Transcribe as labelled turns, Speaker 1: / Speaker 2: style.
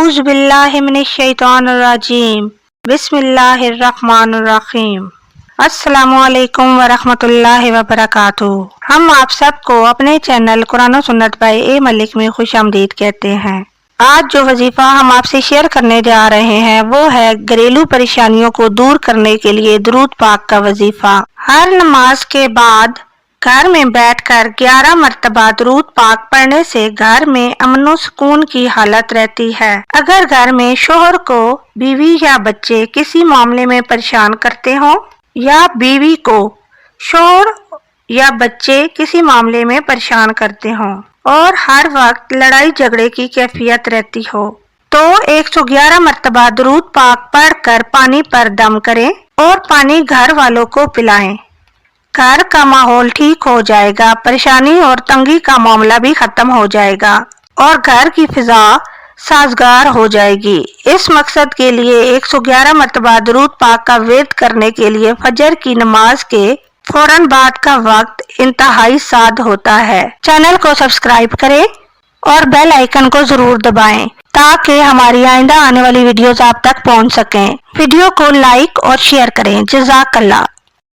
Speaker 1: अऊज़ु बिल्लाहि मिनश्शैतानिर्रजीम बिस्मिल्लाहिर्रहमानिर्रहीम। अस्सलामु अलैकुम वरहमतुल्लाहि वबरकातुहू। हम आप सबको अपने चैनल कुरान और सुन्नत बाय ए मलिक में खुशामदीद कहते हैं। आज जो वजीफा हम आपसे शेयर करने जा रहे हैं वो है घरेलू परेशानियों को दूर करने के लिए दुरूद पाक का वजीफा। हर नमाज के बाद घर में बैठकर 11 मरतबा दुरूद पाक पढ़ने से घर में अमन और सुकून की हालत रहती है। अगर घर में शोहर को बीवी या बच्चे किसी मामले में परेशान करते हो या बीवी को शोहर या बच्चे किसी मामले में परेशान करते हो और हर वक्त लड़ाई झगड़े की कैफियत रहती हो तो 111 मरतबा दुरूद पाक पढ़कर पानी पर दम करें और पानी घर वालों को पिलाएं। घर का माहौल ठीक हो जाएगा, परेशानी और तंगी का मामला भी खत्म हो जाएगा और घर की फिजा साजगार हो जाएगी। इस मकसद के लिए 111 मरतबा दुरूद पाक का विर्द करने के लिए फजर की नमाज के फौरन बाद का वक्त इंतहाई साद होता है। चैनल को सब्सक्राइब करें और बेल आइकन को जरूर दबाएं ताकि हमारी आइंदा आने वाली वीडियोस आप तक पहुंच सकें। वीडियो को लाइक और शेयर करें। जज़ाकल्लाह।